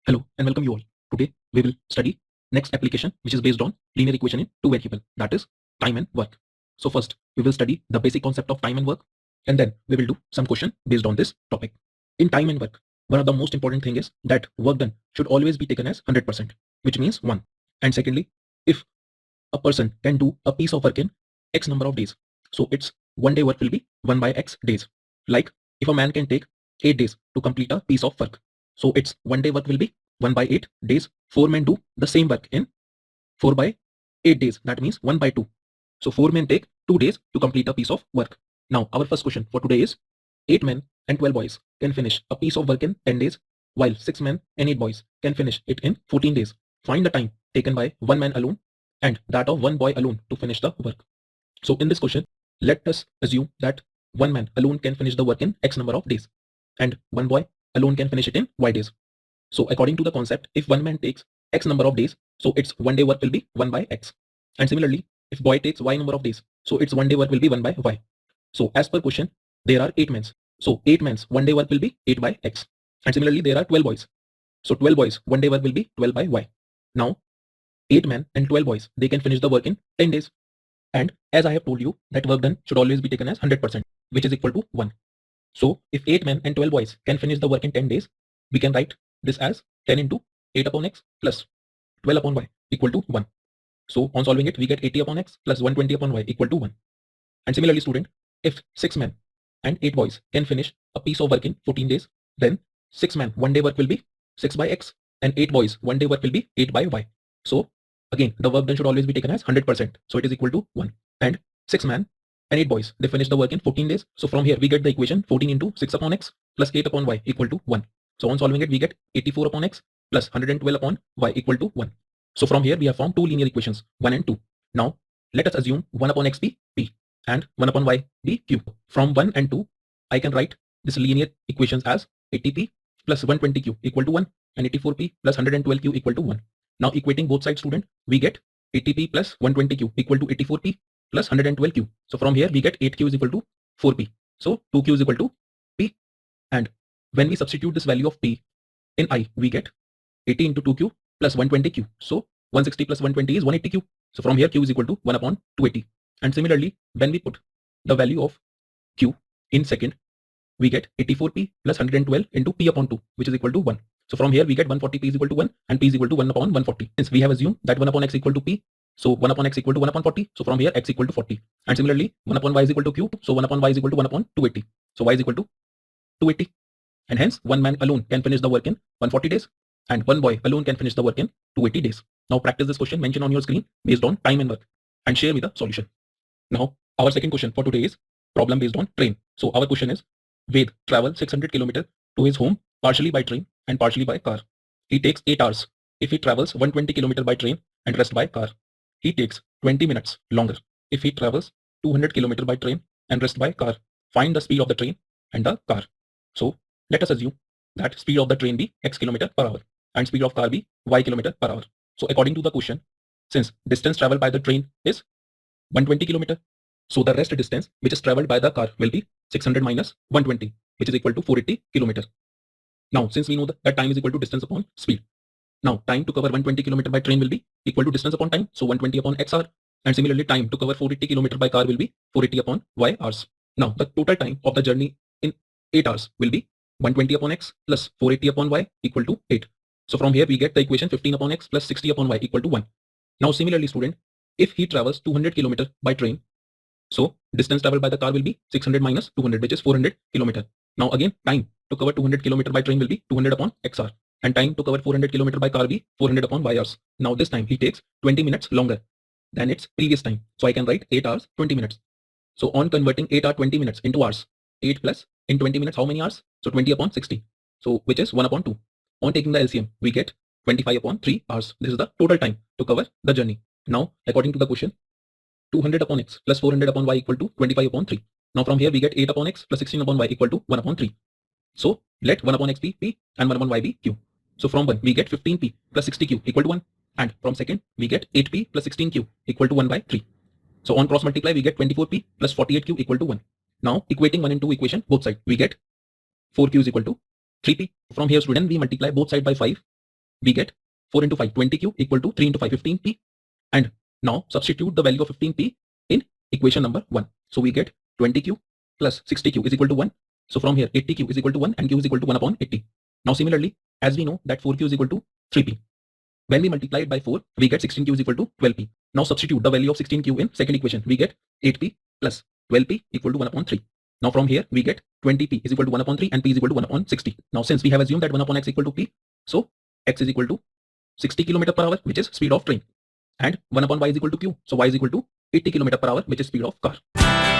Hello and welcome you all. Today we will study next application which is based on linear equation in two variable, that is time and work. So first we will study the basic concept of time and work, and then we will do some question based on this topic. In time and work, one of the most important thing is that work done should always be taken as 100%, which means 1. And secondly, if a person can do a piece of work in X number of days, so its one day work will be 1 by X days. Like if a man can take 8 days to complete a piece of work, so its one day work will be 1 by 8 days. 4 men do the same work in 4 by 8 days, that means 1 by 2. So 4 men take 2 days to complete a piece of work. Now our first question for today is 8 men and 12 boys can finish a piece of work in 10 days, while 6 men and 8 boys can finish it in 14 days. Find the time taken by one man alone and that of one boy alone to finish the work. So in this question, let us assume that one man alone can finish the work in X number of days and one boy alone can finish it in Y days. So according to the concept, if one man takes X number of days, so its one day work will be 1 by X. And similarly, if boy takes Y number of days, so its one day work will be 1 by Y. So as per question, there are 8 men. So 8 men's one day work will be 8 by X. And similarly, there are 12 boys. So 12 boys, one day work will be 12 by Y. Now, 8 men and 12 boys, they can finish the work in 10 days. And as I have told you, that work done should always be taken as 100%, which is equal to 1. So if 8 men and 12 boys can finish the work in 10 days, we can write this as 10 into 8 upon X plus 12 upon Y equal to 1. So on solving it, we get 80 upon X plus 120 upon Y equal to 1. And similarly, student, if 6 men and 8 boys can finish a piece of work in 14 days, then 6 men one day work will be 6 by X and 8 boys one day work will be 8 by Y. So again, the work done should always be taken as 100%. So it is equal to 1. And 6 men and 8 boys, they finish the work in 14 days. So from here, we get the equation 14 into 6 upon X plus 8 upon Y equal to 1. So on solving it, we get 84 upon X plus 112 upon Y equal to 1. So from here, we have formed two linear equations, 1 and 2. Now, let us assume 1 upon X be P and 1 upon Y be Q. From 1 and 2, I can write this linear equations as 80P plus 120Q equal to 1 and 84P plus 112Q equal to 1. Now equating both sides, student, we get 80P plus 120Q equal to 84P plus 112Q. So from here, we get 8Q is equal to 4P. So 2Q is equal to P. And when we substitute this value of P in I, we get 80 into 2Q plus 120Q. So 160 plus 120 is 180Q. So from here, Q is equal to 1 upon 280. And similarly, when we put the value of Q in second, we get 84P plus 112 into P upon 2, which is equal to 1. So from here, we get 140P is equal to 1 and P is equal to 1 upon 140. Since we have assumed that 1 upon X equal to P, so 1 upon X equal to 1 upon 40. So from here, X equal to 40. And similarly, 1 upon Y is equal to Q. So 1 upon Y is equal to 1 upon 280. So Y is equal to 280. And hence, one man alone can finish the work in 140 days and one boy alone can finish the work in 280 days. Now practice this question mentioned on your screen based on time and work and share me the solution. Now, our second question for today is problem based on train. So our question is, Ved travels 600 km to his home partially by train and partially by car. He takes 8 hours if he travels 120 km by train and rest by car. He takes 20 minutes longer if he travels 200 km by train and rest by car. Find the speed of the train and the car. So let us assume that speed of the train be X km per hour and speed of car be Y km per hour. So according to the question, since distance traveled by the train is 120 km, so the rest distance which is traveled by the car will be 600 minus 120, which is equal to 480 km. Now, since we know that time is equal to distance upon speed, now time to cover 120 km by train will be equal to distance upon time, so 120 upon X hour, and similarly time to cover 480 km by car will be 480 upon Y hours. Now, the total time of the journey in 8 hours will be 120 upon X plus 480 upon Y equal to 8. So from here, we get the equation 15 upon X plus 60 upon Y equal to 1. Now, similarly, student, if he travels 200 km by train, so distance traveled by the car will be 600 minus 200, which is 400 km. Now again, time to cover 200 km by train will be 200 upon X hour, and time to cover 400 km by car will be 400 upon Y hours. Now this time he takes 20 minutes longer than its previous time. So I can write 8 hours 20 minutes. So on converting 8 hour 20 minutes into hours, 8 plus in 20 minutes how many hours? So 20 upon 60. So which is 1 upon 2. On taking the LCM, we get 25 upon 3 hours. This is the total time to cover the journey. Now according to the question, 200 upon X plus 400 upon Y equal to 25 upon 3. Now from here we get 8 upon X plus 16 upon Y equal to 1 upon 3. So let 1 upon X be P and 1 upon Y be Q. So from 1 we get 15P plus 60Q equal to 1, and from second we get 8P plus 16Q equal to 1 by 3. So on cross multiply we get 24P plus 48Q equal to 1. Now equating 1 and 2 equation both sides, we get 4Q is equal to 3P. From here, student, we multiply both sides by 5 we get 4 into 5, 20q equal to 3 into 5, 15p. And now substitute the value of 15p in equation number 1. So we get 20q plus 60q is equal to 1. So from here 80q is equal to 1 and q is equal to 1 upon 80. Now similarly, as we know that 4q is equal to 3p. When we multiply it by 4, we get 16q is equal to 12p. Now substitute the value of 16q in second equation. We get 8p plus 12p equal to 1 upon 3. Now from here we get 20p is equal to 1 upon 3 and p is equal to 1 upon 60. Now since we have assumed that 1 upon x equal to p, so x is equal to 60 km per hour, which is speed of train, and 1 upon y is equal to q, so y is equal to 80 km per hour, which is speed of car.